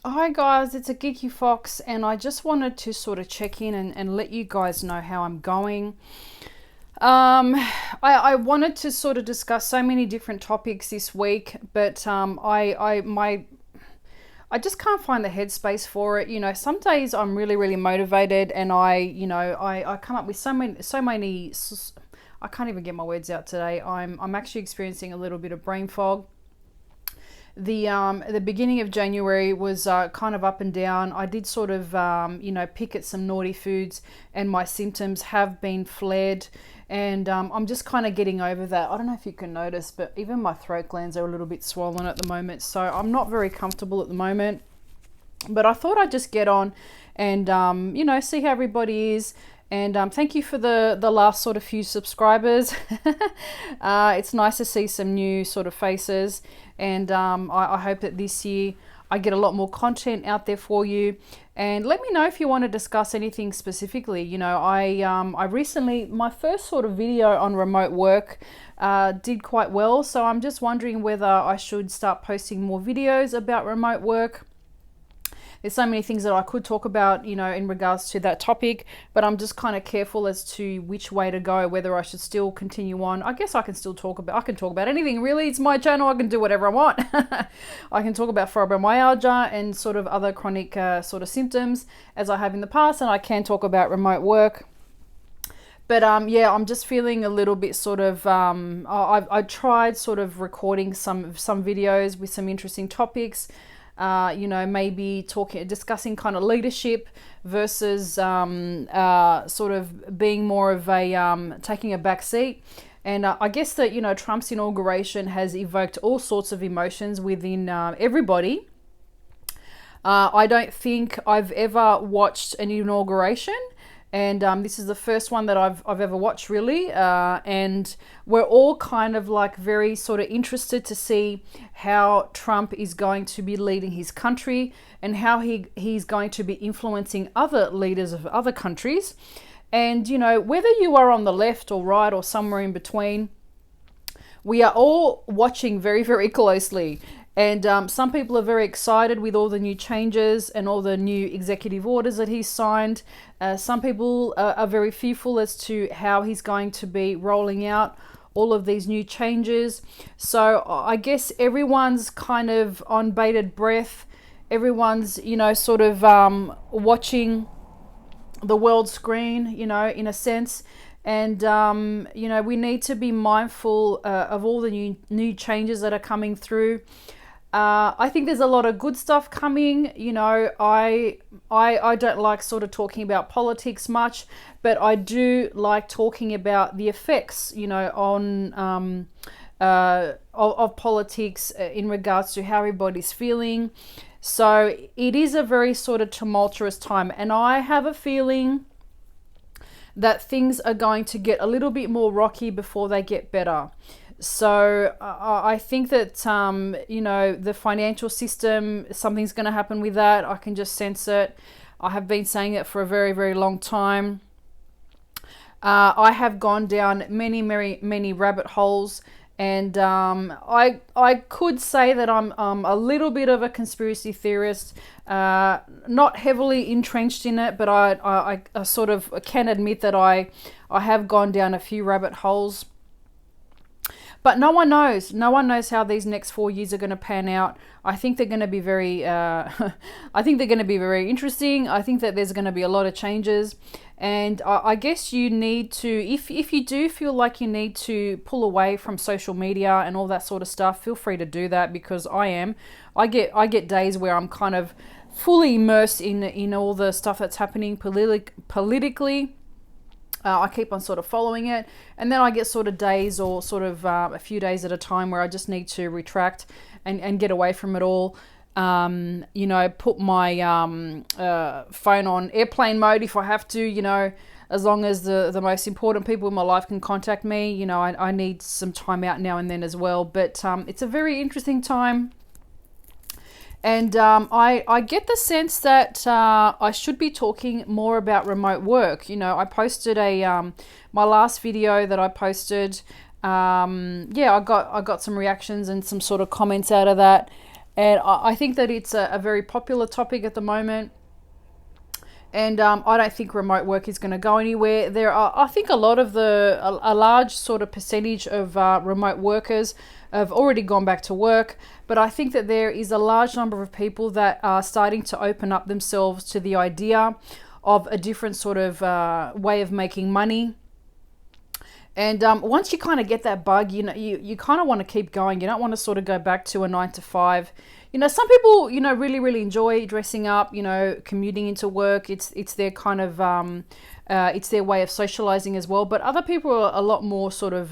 Hi guys, it's a Geeky Fox, and I just wanted to sort of check in and let you guys know how I'm going. I wanted to sort of discuss so many different topics this week, but I just can't find the headspace for it. You know, some days I'm really motivated, and I come up with so many. I can't even get my words out today. I'm actually experiencing a little bit of brain fog. The beginning of January was kind of up and down. I did sort of pick at some naughty foods, and my symptoms have been flared, and I'm just kind of getting over that. I don't know if you can notice, but even my throat glands are a little bit swollen at the moment, so I'm not very comfortable at the moment. But I thought I'd just get on and see how everybody is. And thank you for the last sort of few subscribers. It's nice to see some new sort of faces, and I hope that this year I get a lot more content out there for you. And let me know if you want to discuss anything specifically. You know, I recently, my first sort of video on remote work did quite well, so I'm just wondering whether I should start posting more videos about remote work. There's so many things that I could talk about, you know, in regards to that topic, but I'm just kind of careful as to which way to go, whether I should still continue on. I guess I can still talk about anything really. It's my channel. I can do whatever I want. I can talk about fibromyalgia and sort of other chronic sort of symptoms as I have in the past, and I can talk about remote work. But yeah, I'm just feeling a little bit sort of, I tried sort of recording some videos with some interesting topics. Maybe discussing kind of leadership versus sort of being more of a taking a back seat. And I guess that, you know, Trump's inauguration has evoked all sorts of emotions within everybody. I don't think I've ever watched an inauguration. And this is the first one that I've ever watched, really. And we're all kind of like very sort of interested to see how Trump is going to be leading his country and how he's going to be influencing other leaders of other countries. And, you know, whether you are on the left or right or somewhere in between, we are all watching very closely. And some people are very excited with all the new changes and all the new executive orders that he's signed. Some people are very fearful as to how he's going to be rolling out all of these new changes. So I guess everyone's kind of on bated breath. Everyone's, you know, sort of watching the world screen, you know, in a sense. And, we need to be mindful of all the new changes that are coming through. I think there's a lot of good stuff coming. You know, I don't like sort of talking about politics much, but I do like talking about the effects, you know, on of politics in regards to how everybody's feeling. So it is a very sort of tumultuous time, and I have a feeling that things are going to get a little bit more rocky before they get better. So I think that, the financial system, something's going to happen with that. I can just sense it. I have been saying it for a very long time. I have gone down many rabbit holes, and I could say that I'm a little bit of a conspiracy theorist, not heavily entrenched in it, but I sort of can admit that I have gone down a few rabbit holes. But no one knows. No one knows how these next 4 years are going to pan out. I think they're going to be very interesting. I think that there's going to be a lot of changes. And I guess you need to, if you do feel like you need to pull away from social media and all that sort of stuff, feel free to do that, because I get days where I'm kind of fully immersed in all the stuff that's happening politically. I keep on sort of following it, and then I get sort of days or sort of a few days at a time where I just need to retract and get away from it all. Put my phone on airplane mode if I have to, you know, as long as the most important people in my life can contact me. You know, I need some time out now and then as well. But it's a very interesting time. And I get the sense that I should be talking more about remote work. You know, I posted my last video that I posted. I got some reactions and some sort of comments out of that. And I think that it's a very popular topic at the moment. And I don't think remote work is going to go anywhere. There are, I think, a large sort of percentage of remote workers have already gone back to work. But I think that there is a large number of people that are starting to open up themselves to the idea of a different sort of way of making money. And once you kind of get that bug, you kind of want to keep going. You don't want to sort of go back to a 9 to 5. Some people, really, really enjoy dressing up, commuting into work. It's their kind of, it's their way of socializing as well. But other people are a lot more sort of,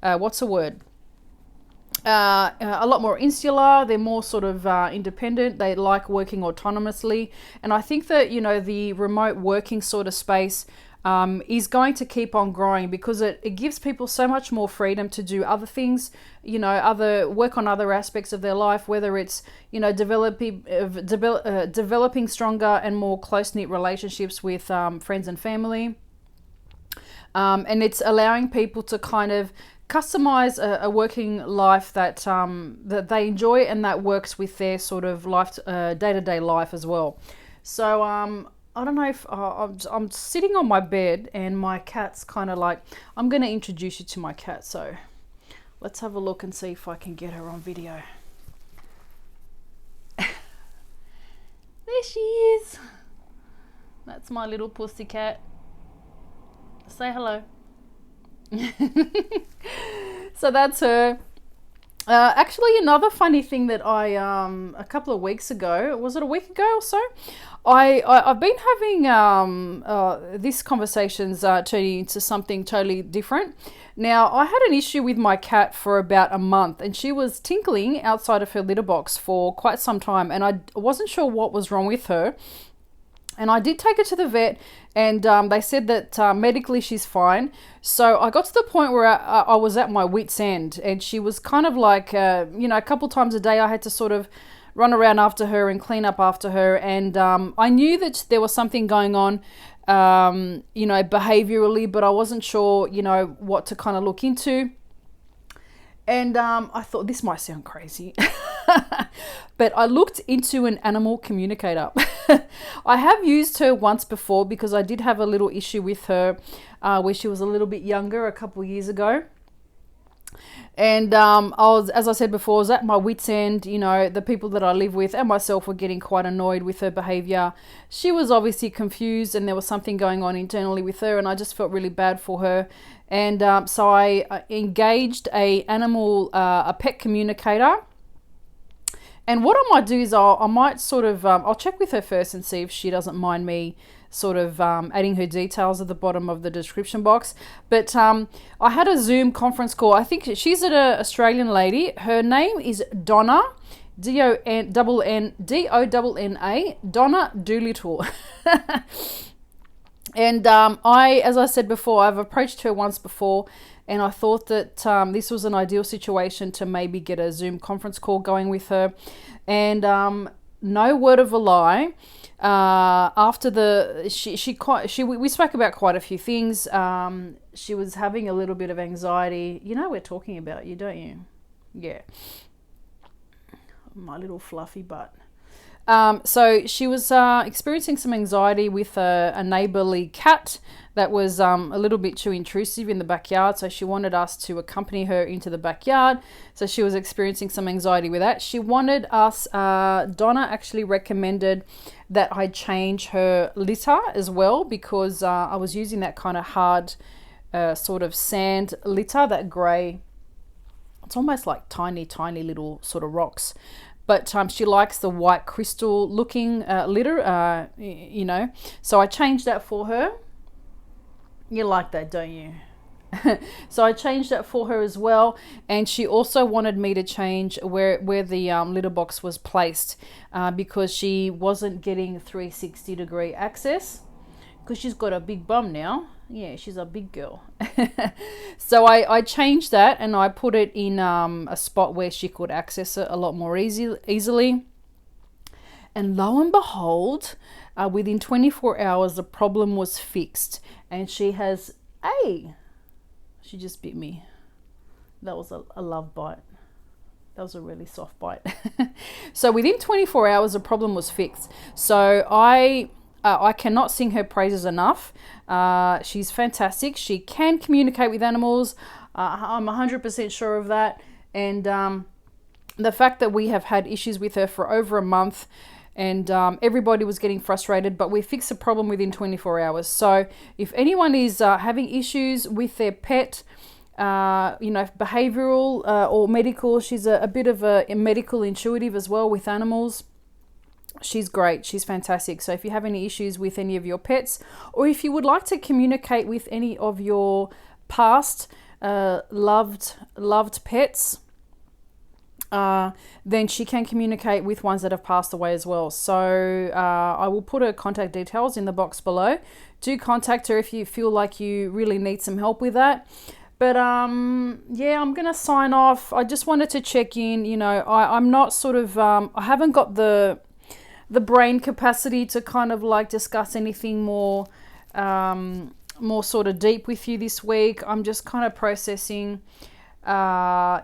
what's the word? A lot more insular. They're more sort of independent. They like working autonomously. And I think that, the remote working sort of space is going to keep on growing because it gives people so much more freedom to do other things, work on other aspects of their life, whether it's, developing stronger and more close-knit relationships with friends and family. And it's allowing people to kind of customize a working life that that they enjoy and that works with their sort of life, day-to-day life as well. So I don't know if I'm sitting on my bed and my cat's kind of like, I'm going to introduce you to my cat. So let's have a look and see if I can get her on video. There she is. That's my little pussy cat. Say hello. So that's her. Actually, another funny thing that I a couple of weeks ago, was it a week ago or so? I've been having this conversation's turning into something totally different. Now, I had an issue with my cat for about a month, and she was tinkling outside of her litter box for quite some time, and I wasn't sure what was wrong with her. And I did take her to the vet, and they said that medically she's fine. So I got to the point where I was at my wit's end, and she was kind of like, a couple times a day I had to sort of run around after her and clean up after her. And I knew that there was something going on, behaviorally, but I wasn't sure, what to kind of look into. And I thought, this might sound crazy, but I looked into an animal communicator. I have used her once before because I did have a little issue with her where she was a little bit younger a couple of years ago. And as I said before, I was at my wit's end. The people that I live with and myself were getting quite annoyed with her behavior. She was obviously confused, and there was something going on internally with her, and I just felt really bad for her. And so I engaged a pet communicator. And what I might do is I'll check with her first and see if she doesn't mind me sort of adding her details at the bottom of the description box. But I had a Zoom conference call. I think she's an Australian lady. Her name is Donna, Donna, Donna Doolittle. And as I said before, I've approached her once before, and I thought that this was an ideal situation to maybe get a Zoom conference call going with her. And no word of a lie, after we spoke about quite a few things. She was having a little bit of anxiety. We're talking about you, don't you? Yeah. My little fluffy butt. So she was experiencing some anxiety with a neighbourly cat that was a little bit too intrusive in the backyard. So she wanted us to accompany her into the backyard. So she was experiencing some anxiety with that. She wanted us, Donna actually recommended that I change her litter as well, because I was using that kind of hard sort of sand litter, that grey. It's almost like tiny, tiny little sort of rocks. But she likes the white crystal looking litter, So I changed that for her. You like that, don't you? So I changed that for her as well. And she also wanted me to change where the litter box was placed, because she wasn't getting 360-degree access, because she's got a big bum now. Yeah, she's a big girl. So I changed that, and I put it in a spot where she could access it a lot more easily. And lo and behold, within 24 hours, the problem was fixed. And she has she just bit me. That was a love bite. That was a really soft bite. So within 24 hours, the problem was fixed. So I cannot sing her praises enough. She's fantastic. She can communicate with animals. I'm 100% sure of that. And the fact that we have had issues with her for over a month, and everybody was getting frustrated, but we fixed the problem within 24 hours. So if anyone is having issues with their pet, behavioral or medical, she's a bit of a medical intuitive as well with animals. She's great. She's fantastic. So if you have any issues with any of your pets, or if you would like to communicate with any of your past loved pets, then she can communicate with ones that have passed away as well. So I will put her contact details in the box below. Do contact her if you feel like you really need some help with that. But yeah, I'm gonna sign off. I just wanted to check in. I'm not sort of I haven't got the brain capacity to kind of like discuss anything more sort of deep with you this week. I'm just kind of processing. I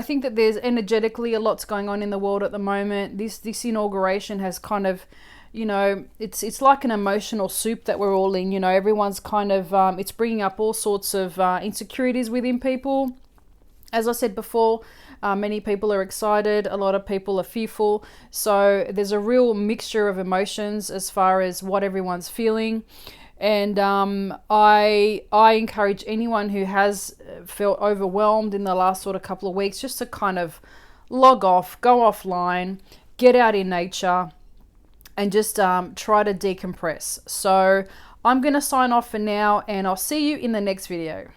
think that there's energetically a lot's going on in the world at the moment. This inauguration has kind of, it's like an emotional soup that we're all in. Everyone's kind of, it's bringing up all sorts of insecurities within people. As I said before, many people are excited, a lot of people are fearful. So there's a real mixture of emotions as far as what everyone's feeling. And I encourage anyone who has felt overwhelmed in the last sort of couple of weeks just to kind of log off, go offline, get out in nature, and just try to decompress. So I'm going to sign off for now, and I'll see you in the next video.